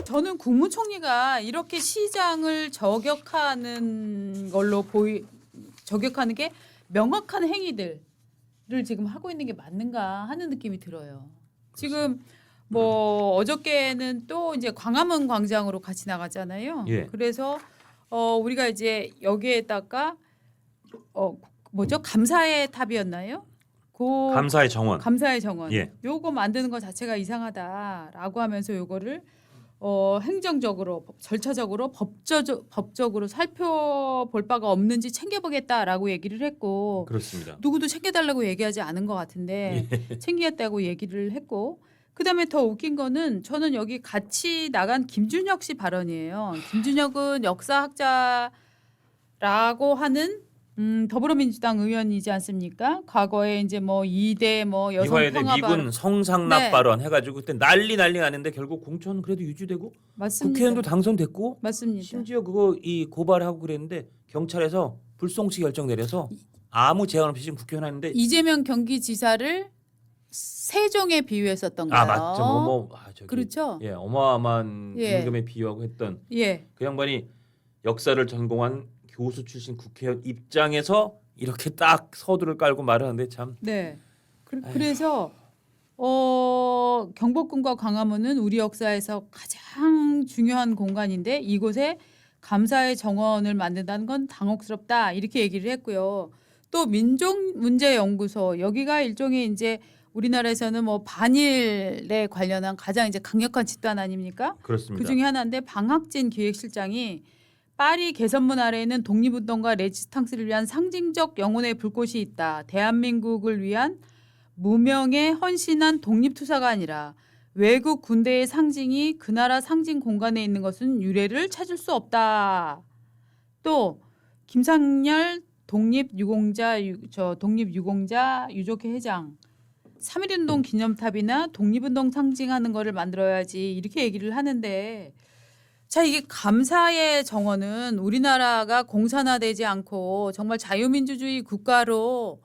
저는 국무총리가 이렇게 시장을 저격하는 저격하는 게 명확한 행위들을 지금 하고 있는 게 맞는가 하는 느낌이 들어요. 지금 뭐 어저께는 또 이제 광화문 광장으로 같이 나갔잖아요. 예. 그래서 우리가 이제 여기에다가 뭐죠? 감사의 탑이었나요? 감사의 정원. 감사의 정원. 예. 요거 만드는 것 자체가 이상하다라고 하면서 요거를 행정적으로 절차적으로 법적으로 살펴볼 바가 없는지 챙겨보겠다라고 얘기를 했고 그렇습니다. 누구도 챙겨달라고 얘기하지 않은 것 같은데 챙기겠다고 얘기를 했고 그다음에 더 웃긴 거는 저는 여기 같이 나간 김준혁 씨 발언이에요. 김준혁은 역사학자라고 하는 더불어민주당 의원이지 않습니까? 과거에 이제 뭐 2대 뭐 여성 이화여대 평화 미군 성상납 네. 발언 해가지고 그때 난리 나는데 결국 공천 그래도 유지되고 맞습니다. 국회의원도 당선됐고 맞습니다. 심지어 그거 이 고발하고 그랬는데 경찰에서 불송치 결정 내려서 아무 제한 없이 지금 국회의원 하는데 이재명 경기지사를 세종에 비유했었던 거예요. 맞죠. 저기, 그렇죠. 예, 어마어마한 예. 임금에 비유하고 했던 예. 그 양반이 역사를 전공한 교수 출신 국회의원 입장에서 이렇게 딱 서두를 깔고 말을 하는데 참. 네. 그래서 경복궁과 광화문은 우리 역사에서 가장 중요한 공간인데 이곳에 감사의 정원을 만든다는 건 당혹스럽다 이렇게 얘기를 했고요. 또 민족문제연구소 여기가 일종의 이제 우리나라에서는 뭐 반일에 관련한 가장 이제 강력한 집단 아닙니까? 그렇습니다. 그 중에 하나인데 방학진 기획실장이 파리 개선문 아래에는 독립운동과 레지스탕스를 위한 상징적 영혼의 불꽃이 있다. 대한민국을 위한 무명의 헌신한 독립투사가 아니라 외국 군대의 상징이 그 나라 상징 공간에 있는 것은 유례를 찾을 수 없다. 또 김상열 독립유공자 유족회 회장 3.1운동 기념탑이나 독립운동 상징하는 거를 만들어야지 이렇게 얘기를 하는데 자 이게 감사의 정원은 우리나라가 공산화되지 않고 정말 자유민주주의 국가로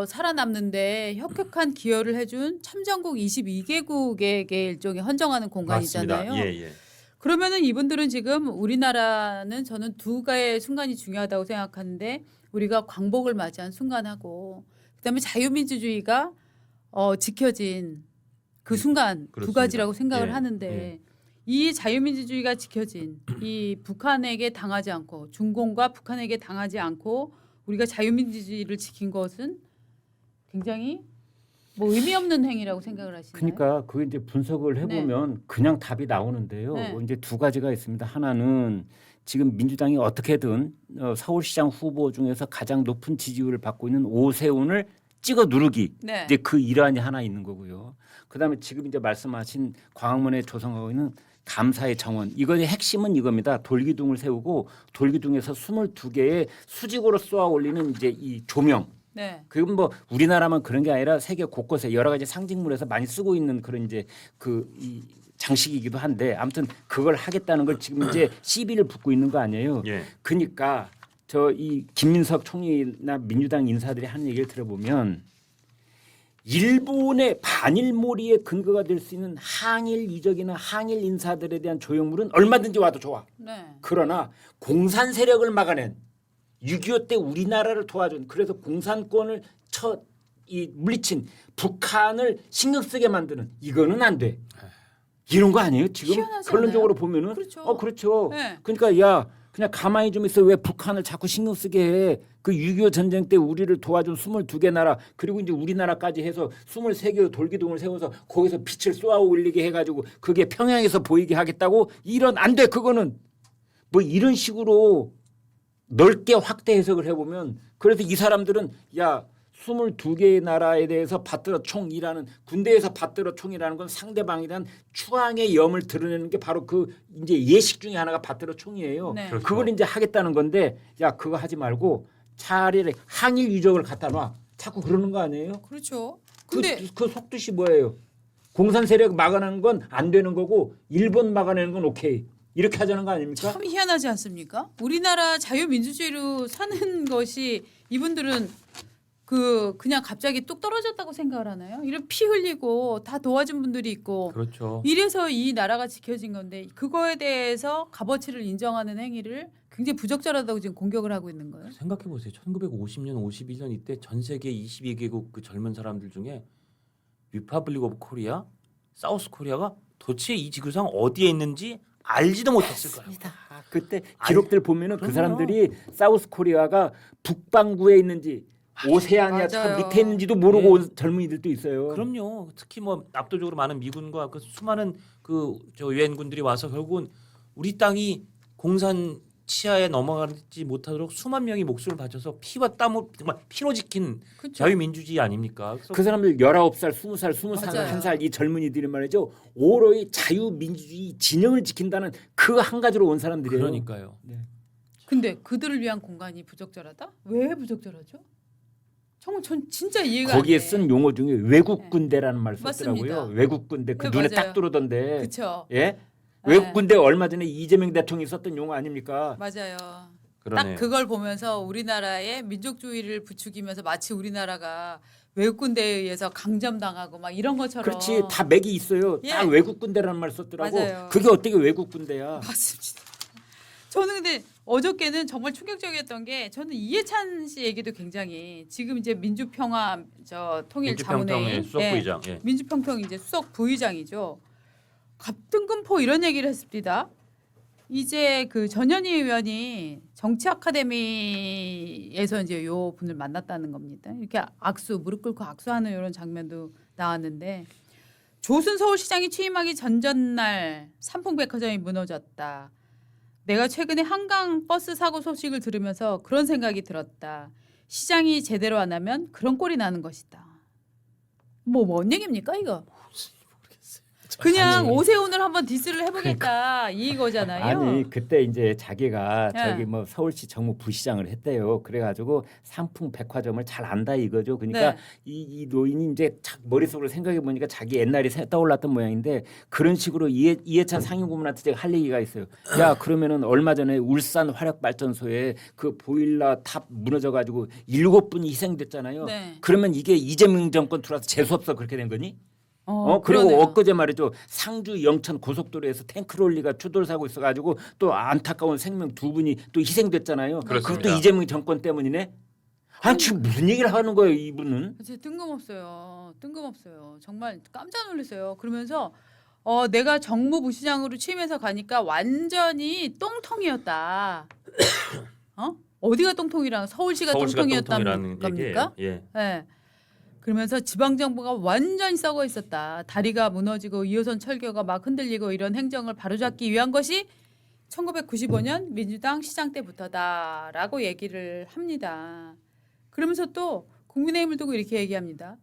살아남는데 혁혁한 기여를 해준 참전국 22개국에게 일종의 헌정하는 공간이잖아요. 맞습니다. 예. 그러면은 이분들은 지금 우리나라는 저는 두 가지의 순간이 중요하다고 생각하는데 우리가 광복을 맞이한 순간하고 그다음에 자유민주주의가 지켜진 그 순간 두 그렇습니다. 가지라고 생각을 예, 하는데 예. 이 자유민주주의가 지켜진 이 북한에게 당하지 않고 중공과 북한에게 당하지 않고 우리가 자유민주주의를 지킨 것은 굉장히 뭐 의미 없는 행위라고 생각을 하시나요? 그러니까 그 이제 분석을 해보면 그냥 답이 나오는데요. 네. 이제 두 가지가 있습니다. 하나는 지금 민주당이 어떻게든 서울시장 후보 중에서 가장 높은 지지율을 받고 있는 오세훈을 찍어 누르기. 네. 이제 그 일환이 하나 있는 거고요. 그다음에 지금 이제 말씀하신 광화문에 조성하고 있는 감사의 정원. 이거의 핵심은 이겁니다. 돌기둥을 세우고 돌기둥에서 22개의 수직으로 쏘아 올리는 이제 이 조명. 네. 그건 뭐 우리나라만 그런 게 아니라 세계 곳곳에 여러 가지 상징물에서 많이 쓰고 있는 그런 이제 이 장식이기도 한데 아무튼 그걸 하겠다는 걸 지금 이제 시비를 붙고 있는 거 아니에요. 예. 그러니까 저 이 김민석 총리나 민주당 인사들이 하는 얘기를 들어보면 일본의 반일몰이의 근거가 될 수 있는 항일 이적이나 항일 인사들에 대한 조형물은 얼마든지 와도 좋아. 네. 그러나 공산 세력을 막아낸 6.25 때 우리나라를 도와준 그래서 공산권을 물리친 북한을 신경 쓰게 만드는 이거는 안 돼. 이런 거 아니에요? 지금 희한하지 결론적으로 않아요? 보면은 그렇죠. 그렇죠. 네. 그러니까 야 그냥 가만히 좀 있어. 왜 북한을 자꾸 신경 쓰게 해? 그 6.25 전쟁 때 우리를 도와준 22개 나라 그리고 이제 우리나라까지 해서 23개 돌기둥을 세워서 거기서 빛을 쏘아 올리게 해가지고 그게 평양에서 보이게 하겠다고 이런 안 돼. 그거는 뭐 이런 식으로 넓게 확대 해석을 해보면 그래서 이 사람들은 야 22개의 나라에 대해서 받들어 총이라는 군대에서 받들어 총이라는 건 상대방에 대한 추앙의 염을 드러내는 게 바로 그 이제 예식 중에 하나가 받들어 총이에요. 네. 그렇죠. 그걸 이제 하겠다는 건데 야 그거 하지 말고 차라리 항일 유적을 갖다 놔. 자꾸 그러는 거 아니에요? 그렇죠. 근데 그 속뜻이 뭐예요? 공산 세력 막아내는 건 안 되는 거고 일본 막아내는 건 오케이. 이렇게 하자는 거 아닙니까? 참 희한하지 않습니까? 우리나라 자유민주주의로 사는 것이 이분들은 그냥 갑자기 뚝 떨어졌다고 생각을 하나요? 이런 피 흘리고 다 도와준 분들이 있고 그렇죠. 이래서 이 나라가 지켜진 건데 그거에 대해서 값어치를 인정하는 행위를 굉장히 부적절하다고 지금 공격을 하고 있는 거예요. 생각해 보세요. 1950년, 51년 이때 전 세계 22개국 그 젊은 사람들 중에 리퍼블릭 오브 코리아, 사우스 코리아가 도대체 이 지구상 어디에 있는지 알지도 못했을 거예요. 그때 기록들 보면은 그 그럼요. 사람들이 사우스 코리아가 북반구에 있는지 오세아니아 참 맞아요. 밑에 있는지도 모르고 예. 온 젊은이들도 있어요. 그럼요. 특히 뭐 압도적으로 많은 미군과 그 수많은 그 저 유엔군들이 와서 결국은 우리 땅이 공산 치하에 넘어가지 못하도록 수만 명이 목숨을 바쳐서 피와 땀을 정말 피로 지킨 그렇죠. 자유민주주의 아닙니까? 그래서 그 사람들 19살, 20살, 20살, 맞아요. 1살 이 젊은이들이 말이죠. 오로이 자유민주주의 진영을 지킨다는 그 한 가지로 온 사람들이에요. 그러니까요. 근데 그들을 위한 공간이 부적절하다? 왜 부적절하죠? 정말 전 진짜 이해가 안 돼. 거기에 쓴 용어 중에 외국 군대라는 말 썼더라고요. 맞습니다. 외국 군대 그 네, 눈에 맞아요. 딱 들어오던데. 그렇죠. 예? 외국 군대 얼마 전에 이재명 대통령이 썼던 용어 아닙니까? 맞아요. 그러네요. 딱 그걸 보면서 우리나라의 민족주의를 부추기면서 마치 우리나라가 외국 군대에 의해서 강점당하고 막 이런 것처럼. 그렇지 다 맥이 있어요. 예. 다 외국 군대라는 말 썼더라고. 맞아요. 그게 어떻게 외국 군대야? 맞습니다. 저는 근데 어저께는 정말 충격적이었던 게 저는 이해찬 씨 얘기도 굉장히 지금 이제 민주평화 통일 자문회의 민주평통의 수석 부의장. 예. 민주평통 이제 수석 부의장이죠. 갑등금포 이런 얘기를 했습니다. 이제 그 전현희 의원이 정치 아카데미에서 이제 요 분을 만났다는 겁니다. 이렇게 무릎 꿇고 악수하는 이런 장면도 나왔는데 조순 서울시장이 취임하기 전날 삼풍백화점이 무너졌다. 내가 최근에 한강 버스 사고 소식을 들으면서 그런 생각이 들었다. 시장이 제대로 안 하면 그런 꼴이 나는 것이다. 뭔 얘기입니까 이거? 그냥 아니. 오세훈을 한번 디스를 해보겠다 이거잖아요. 아니 그때 이제 자기가 예. 저기 뭐 서울시 정무 부시장을 했대요. 그래가지고 삼풍 백화점을 잘 안다 이거죠. 그러니까 네. 이 노인이 이제 착 머릿속으로 생각해 보니까 자기 옛날이 떠올랐던 모양인데 그런 식으로 이해찬 상임고문한테 제가 할 얘기가 있어요. 야 그러면은 얼마 전에 울산 화력발전소에 그 보일러 탑 무너져가지고 7분이 희생됐잖아요. 네. 그러면 이게 이재명 정권 들어와서 재수 없어 그렇게 된 거니? 그리고 그러네요. 엊그제 말이죠 상주 영천 고속도로에서 탱크롤리가 추돌 사고 있어가지고 또 안타까운 생명 2분이 또 희생됐잖아요. 그렇습니다. 그것도 이재명 정권 때문이네. 아니 지금 무슨 얘기를 하는 거예요 이분은? 진짜 뜬금없어요. 뜬금없어요. 정말 깜짝 놀랐어요. 그러면서 내가 정무부시장으로 취임해서 가니까 완전히 똥통이었다. 어디가 똥통이랑 서울시가 똥통이었다는 똥통이라는 겁니까? 얘기예요. 예. 네. 그러면서 지방정부가 완전히 썩어 있었다. 다리가 무너지고 2호선 철교가 막 흔들리고 이런 행정을 바로잡기 위한 것이 1995년 민주당 시장 때부터다라고 얘기를 합니다. 그러면서 또 국민의힘을 두고 이렇게 얘기합니다.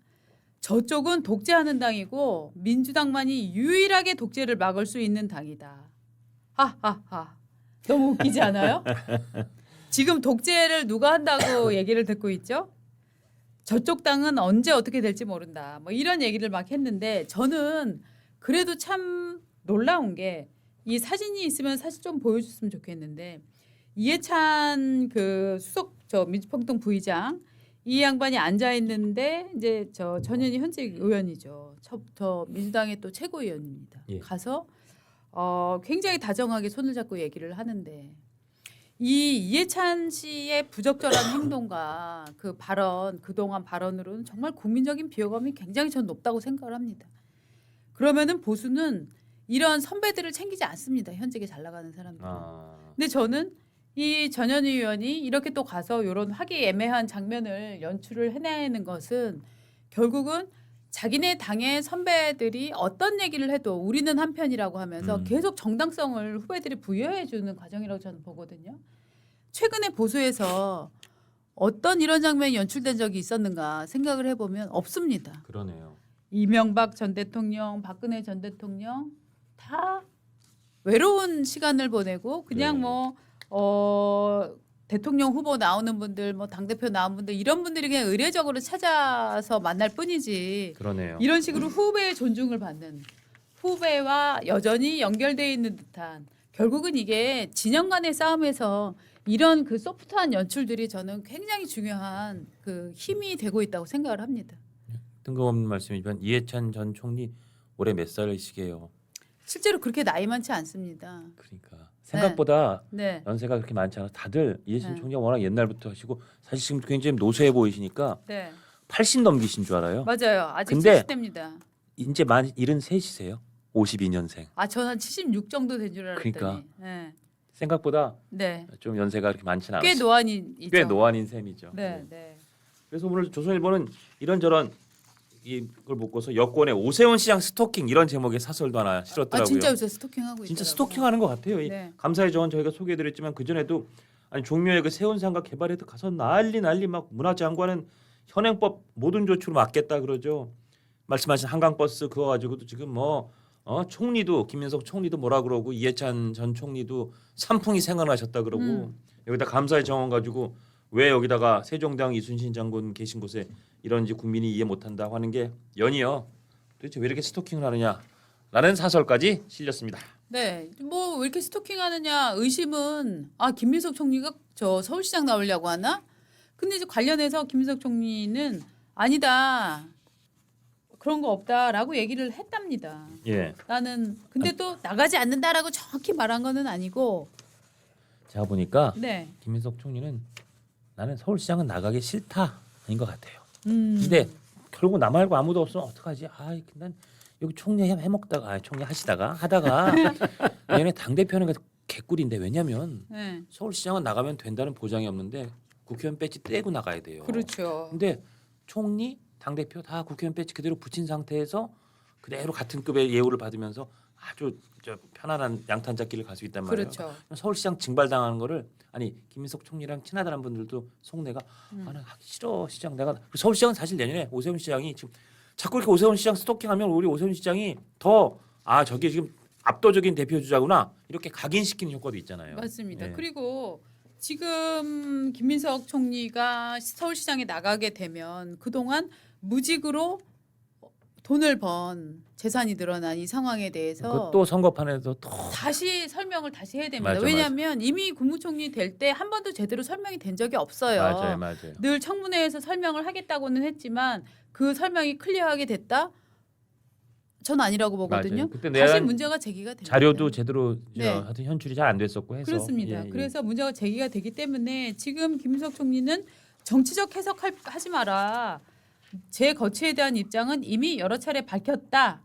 저쪽은 독재하는 당이고 민주당만이 유일하게 독재를 막을 수 있는 당이다. 하하하. 너무 웃기지 않아요? 지금 독재를 누가 한다고 얘기를 듣고 있죠? 저쪽 당은 언제 어떻게 될지 모른다. 뭐 이런 얘기를 막 했는데 저는 그래도 참 놀라운 게 이 사진이 있으면 사실 좀 보여줬으면 좋겠는데 이해찬 그 수석 민주평통 부의장 이 양반이 앉아 있는데 이제 전현희 현직 의원이죠. 저 민주당의 또 최고위원입니다. 예. 가서 굉장히 다정하게 손을 잡고 얘기를 하는데 이 이해찬 씨의 부적절한 행동과 그 발언 그동안 발언으로는 정말 국민적인 비호감이 굉장히 전 높다고 생각을 합니다. 그러면은 보수는 이런 선배들을 챙기지 않습니다. 현직에 잘 나가는 사람들. 근데 저는 이 전현희 의원이 이렇게 또 가서 이런 화기애매한 장면을 연출을 해내는 것은 결국은 자기네 당의 선배들이 어떤 얘기를 해도 우리는 한편이라고 하면서 계속 정당성을 후배들이 부여해 주는 과정이라고 저는 보거든요. 최근에 보수에서 어떤 이런 장면이 연출된 적이 있었는가 생각을 해보면 없습니다. 그러네요. 이명박 전 대통령, 박근혜 전 대통령 다 외로운 시간을 보내고 그냥 네. 대통령 후보 나오는 분들, 당대표 나온 분들 이런 분들이 그냥 의례적으로 찾아서 만날 뿐이지. 그러네요. 이런 식으로 후배의 존중을 받는 후배와 여전히 연결되어 있는 듯한 결국은 이게 진영 간의 싸움에서 이런 그 소프트한 연출들이 저는 굉장히 중요한 그 힘이 되고 있다고 생각을 합니다. 뜬금없는 말씀이지만 이해찬 전 총리 올해 몇 살이시게요? 실제로 그렇게 나이 많지 않습니다. 그러니까 생각보다 네. 연세가 그렇게 많지 않아서 다들 이해찬 네. 총리가 워낙 옛날부터 하시고 사실 지금 굉장히 노쇠해 보이시니까 네. 80 넘기신 줄 알아요. 맞아요. 아직 근데 70대입니다. 이제 만 73이세요. 52년생. 아, 저는 한 76 정도 된 줄 알았더니. 그러니까. 네. 생각보다 네. 좀 연세가 그렇게 많지는 꽤 않으시죠. 노안이죠. 꽤 노안인 셈이죠. 네, 네. 그래서 오늘 조선일보는 이런저런 이걸 보고서 여권의 오세훈 시장 스토킹 이런 제목의 사설도 하나 실었더라고요. 아, 진짜 요새 스토킹하고 있어요. 진짜 스토킹하는 것 같아요. 이 네. 감사의 정원 저희가 소개해드렸지만 그 전에도 아니 종묘에 그 세운상가 개발해도 가서 난리 막 문화장관은 현행법 모든 조치로 막겠다 그러죠. 말씀하신 한강버스 그거 가지고도 지금 뭐 총리도 김민석 총리도 뭐라 그러고 이해찬 전 총리도 산풍이 생각나셨다 그러고 여기다 감사의 정원 가지고 왜 여기다가 세종대왕 이순신 장군 계신 곳에 이런지 국민이 이해 못한다고 하는 게 연이어 도대체 왜 이렇게 스토킹을 하느냐라는 사설까지 실렸습니다. 네. 뭐 왜 이렇게 스토킹하느냐 의심은 김민석 총리가 저 서울시장 나오려고 하나? 근데 이제 관련해서 김민석 총리는 아니다. 그런 거 없다라고 얘기를 했답니다. 예. 나는 근데 또 나가지 않는다라고 정확히 말한 거는 아니고 제가 보니까 네. 김민석 총리는 나는 서울시장은 나가기 싫다 아닌 것 같아요. 음. 근데 결국 나 말고 아무도 없으면 어떡하지? 난 여기 총리 해먹다가 총리 하다가 얘네 당 대표는 개꿀인데 왜냐면 네. 서울시장은 나가면 된다는 보장이 없는데 국회의원 배지 떼고 나가야 돼요. 그렇죠. 근데 총리 당 대표 다 국회의원 배지 그대로 붙인 상태에서 그대로 같은 급의 예우를 받으면서 아주 편안한 양탄자길을 갈 수 있단 말이에요. 그렇죠. 서울시장 징발당하는 거를 아니 김민석 총리랑 친하다는 분들도 속내가 나 하기 싫어 시장 내가 서울시장은 사실 내년에 오세훈 시장이 지금 자꾸 이렇게 오세훈 시장 스토킹하면 우리 오세훈 시장이 더 저게 지금 압도적인 대표 주자구나 이렇게 각인시키는 효과도 있잖아요. 맞습니다. 예. 그리고 지금 김민석 총리가 서울시장에 나가게 되면 그동안 무직으로 돈을 번 재산이 늘어난 이 상황에 대해서 또 선거판에서 또 다시 설명을 다시 해야 됩니다. 맞아, 왜냐하면 이미 국무총리 될 때 한 번도 제대로 설명이 된 적이 없어요. 맞아요. 늘 청문회에서 설명을 하겠다고는 했지만 그 설명이 클리어하게 됐다? 전 아니라고 보거든요. 맞아요. 그때 다시 내란 문제가 제기가 됩니다. 자료도 제대로 네. 하여튼 현출이 잘 안 됐었고 해서 그렇습니다. 예. 그래서 문제가 제기가 되기 때문에 지금 김민석 총리는 정치적 해석하지 마라. 제 거취에 대한 입장은 이미 여러 차례 밝혔다.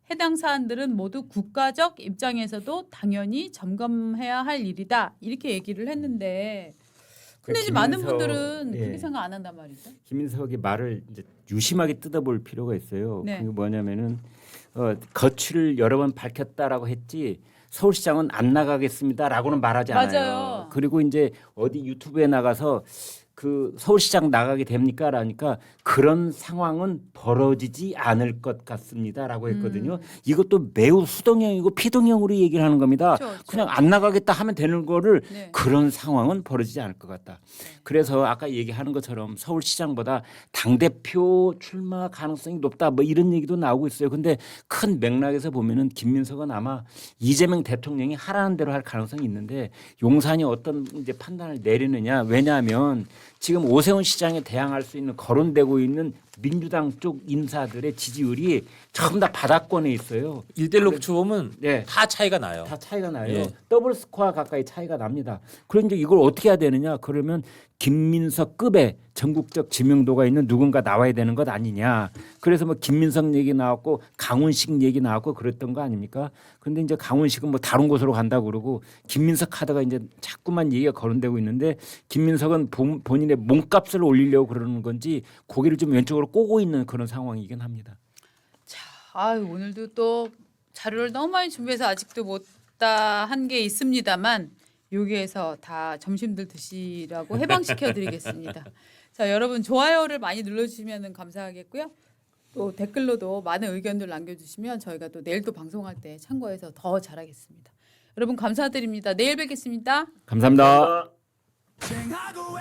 해당 사안들은 모두 국가적 입장에서도 당연히 점검해야 할 일이다. 이렇게 얘기를 했는데 근데 이제 많은 분들은 그렇게 생각 안 한단 말이죠. 김민석이 말을 이제 유심하게 뜯어볼 필요가 있어요. 네. 그게 뭐냐면은 거취를 여러 번 밝혔다라고 했지 서울시장은 안 나가겠습니다라고는 말하지 않아요. 맞아요. 그리고 이제 어디 유튜브에 나가서 그 서울시장 나가게 됩니까라니까 그런 상황은 벌어지지 않을 것 같습니다라고 했거든요. 이것도 매우 수동형이고 피동형으로 얘기를 하는 겁니다. 그렇죠. 그냥 안 나가겠다 하면 되는 거를 네. 그런 상황은 벌어지지 않을 것 같다. 그래서 아까 얘기하는 것처럼 서울시장보다 당대표 출마 가능성이 높다 뭐 이런 얘기도 나오고 있어요. 근데 큰 맥락에서 보면은 김민석은 아마 이재명 대통령이 하라는 대로 할 가능성이 있는데 용산이 어떤 이제 판단을 내리느냐. 왜냐하면 지금 오세훈 시장에 대항할 수 있는 거론되고 있는 민주당 쪽 인사들의 지지율이 전부 다 바닥권에 있어요. 1대1로 붙여보면 네. 다 차이가 나요. 다 차이가 나요. 예. 더블 스코어 가까이 차이가 납니다. 그런데 이걸 어떻게 해야 되느냐? 그러면 김민석급의 전국적 지명도가 있는 누군가 나와야 되는 것 아니냐. 그래서 뭐 김민석 얘기 나왔고 강훈식 얘기 나왔고 그랬던 거 아닙니까? 그런데 이제 강훈식은 뭐 다른 곳으로 간다고 그러고 김민석 카드가 이제 자꾸만 얘기가 거론되고 있는데 김민석은 본인의 몸값을 올리려고 그러는 건지 고개를 좀 왼쪽으로 꼬고 있는 그런 상황이긴 합니다. 오늘도 또 자료를 너무 많이 준비해서 아직도 못 다 한 게 있습니다만 여기에서 다 점심들 드시라고 해방시켜 드리겠습니다. 자, 여러분 좋아요를 많이 눌러주시면 감사하겠고요. 또 댓글로도 많은 의견들 남겨주시면 저희가 또 내일 또 방송할 때 참고해서 더 잘하겠습니다. 여러분 감사드립니다. 내일 뵙겠습니다. 감사합니다.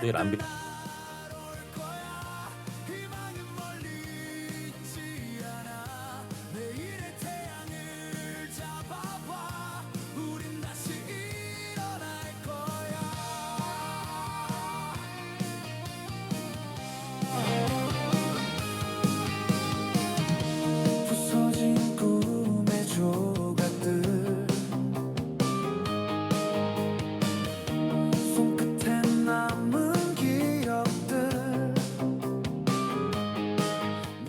내일 안 뵙.